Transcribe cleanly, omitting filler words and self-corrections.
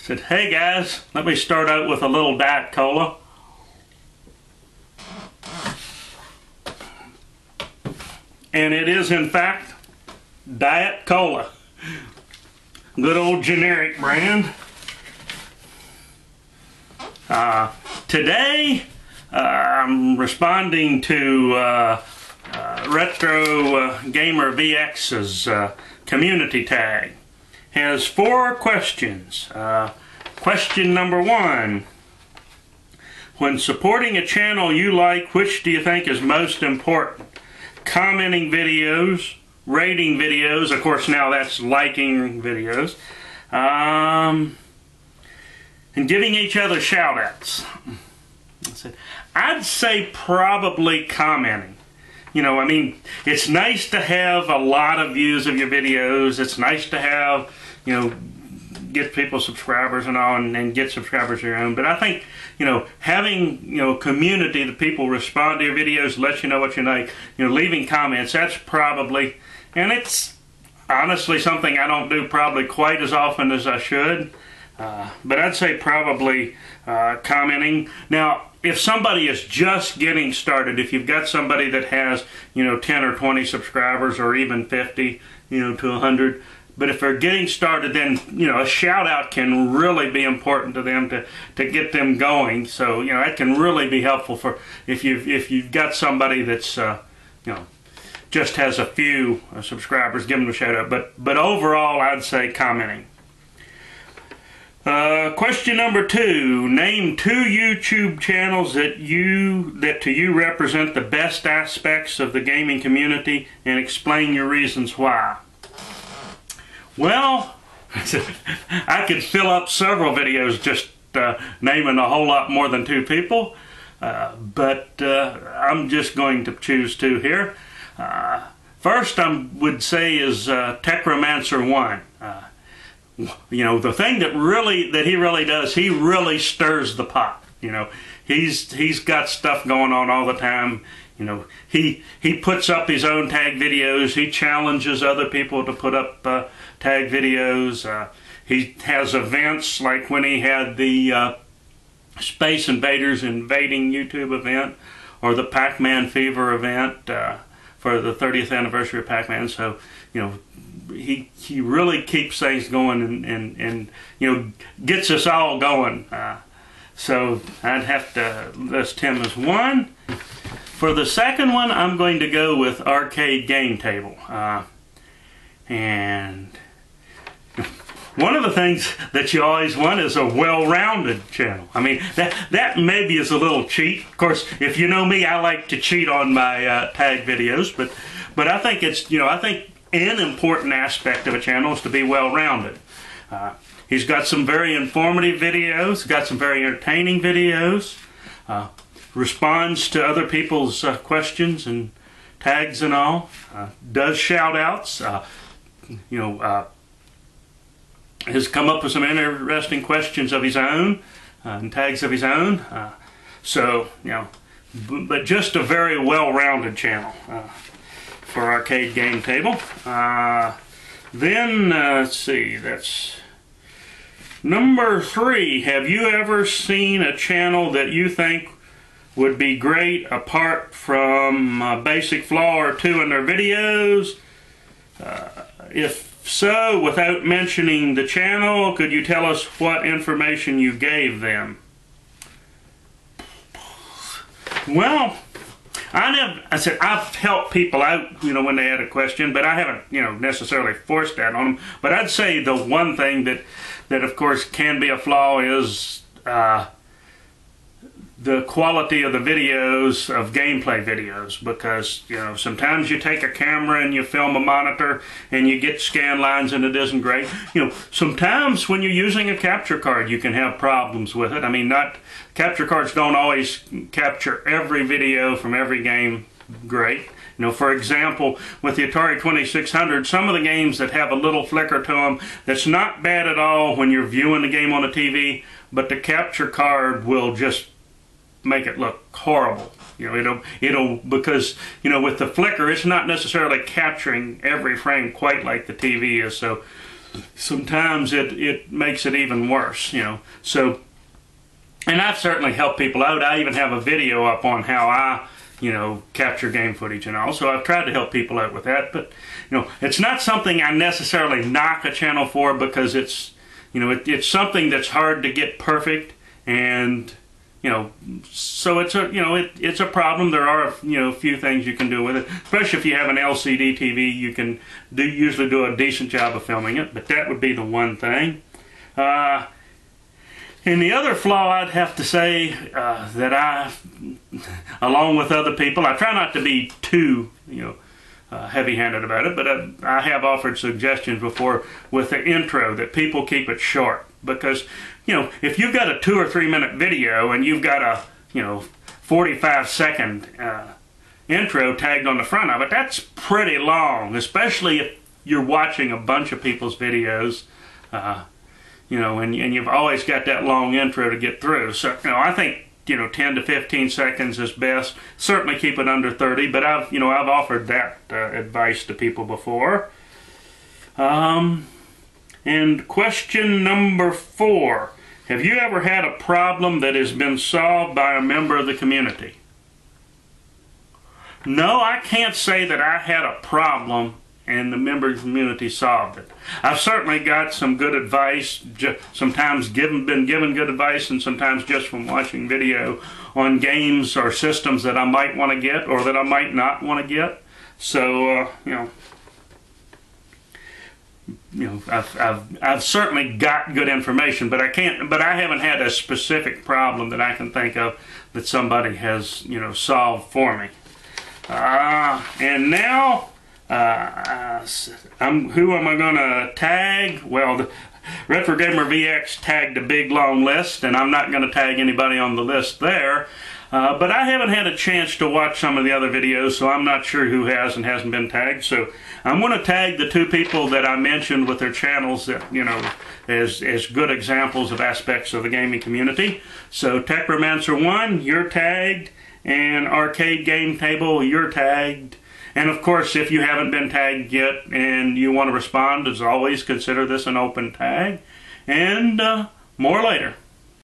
Said, hey guys, let me start out with a little Diet Cola. And it is in fact Diet Cola. Good old generic brand. Today I'm responding to RetroGamerVX's community tag. Has 4 questions. Question number 1. When supporting a channel you like, which do you think is most important? Commenting videos, rating videos, of course now that's liking videos, and giving each other shout-outs. I'd say probably commenting. You know, I mean, it's nice to have a lot of views of your videos. It's nice to have, you know, get people subscribers and all, and get subscribers of your own. But I think, you know, having, you know, community that people respond to your videos, let you know what you like, you know, leaving comments, that's probably, and it's honestly something I don't do probably quite as often as I should. But I'd say probably commenting. Now, if somebody is just getting started, if you've got somebody that has, you know, 10 or 20 subscribers or even 50, you know, to 100, but if they're getting started, then, you know, a shout out can really be important to them to get them going. So, you know, that can really be helpful for if you've got somebody that's, you know, just has a few subscribers, give them a shout out. But overall, I'd say commenting. Question number 2. Name 2 YouTube channels that to you represent the best aspects of the gaming community and explain your reasons why. Well, I could fill up several videos just naming a whole lot more than 2 people, but I'm just going to choose 2 here. First, I would say is Techromancer1. You know, the thing that he really does, he really stirs the pot. You know, he's got stuff going on all the time. You know, he puts up his own tag videos. He challenges other people to put up tag videos. He has events like when he had the Space Invaders invading YouTube event, or the Pac-Man Fever event for the 30th anniversary of Pac-Man. So, you know, he really keeps things going and you know, gets us all going. So I'd have to list him as 1. For the second one, I'm going to go with Arcade Game Table. And one of the things that you always want is a well-rounded channel. I mean, that maybe is a little cheat. Of course, if you know me, I like to cheat on my tag videos, but I think it's, you know, I think an important aspect of a channel is to be well-rounded. He's got some very informative videos, got some very entertaining videos, responds to other people's questions and tags and all, does shout-outs, you know, has come up with some interesting questions of his own, and tags of his own. So, you know, but just a very well-rounded channel for Arcade Game Table. Then, let's see, that's number 3. Have you ever seen a channel that you think would be great apart from basic flaw or 2 in their videos? If so, without mentioning the channel, could you tell us what information you gave them? Well, I said I've helped people out, you know, when they had a question, but I haven't, you know, necessarily forced that on them. But I'd say the one thing that of course can be a flaw is the quality of the videos, of gameplay videos, because, you know, sometimes you take a camera and you film a monitor and you get scan lines and it isn't great. You know, sometimes when you're using a capture card you can have problems with it. I mean, capture cards don't always capture every video from every game great. You know, for example, with the Atari 2600, some of the games that have a little flicker to them, that's not bad at all when you're viewing the game on a TV, but the capture card will just make it look horrible. You know, it'll because, you know, with the flicker, it's not necessarily capturing every frame quite like the TV is. So sometimes it makes it even worse, you know. So, and I've certainly helped people out. I even have a video up on how I, you know, capture game footage and all. So I've tried to help people out with that. But, you know, it's not something I necessarily knock a channel for, because it's, you know, it's something that's hard to get perfect. And, you know, so it's a, you know, it's a problem. There are, you know, a few things you can do with it, especially if you have an LCD TV. You can usually do a decent job of filming it, but that would be the one thing. And the other flaw I'd have to say that I, along with other people, I try not to be too, you know, heavy-handed about it, but I have offered suggestions before with the intro that people keep it short. Because, you know, if you've got a 2 or 3 minute video and you've got a, you know, 45-second intro tagged on the front of it, that's pretty long, especially if you're watching a bunch of people's videos, you know, and you've always got that long intro to get through. So, you know, I think, you know, 10 to 15 seconds is best. Certainly keep it under 30, but I've offered that advice to people before. And question number 4. Have you ever had a problem that has been solved by a member of the community? No, I can't say that I had a problem and the member of the community solved it. I've certainly got some good advice, sometimes been given good advice, and sometimes just from watching video on games or systems that I might want to get or that I might not want to get. So, you know, I've certainly got good information, but I haven't had a specific problem that I can think of that somebody has, you know, solved for me. And now, who am I going to tag? Well, the RetroGamerVX tagged a big long list, and I'm not going to tag anybody on the list there. But I haven't had a chance to watch some of the other videos, so I'm not sure who has and hasn't been tagged. So I'm going to tag the 2 people that I mentioned with their channels that, you know, as good examples of aspects of the gaming community. So Techromancer1, you're tagged, and Arcade Game Table, you're tagged. And of course, if you haven't been tagged yet and you want to respond, as always, consider this an open tag. And more later.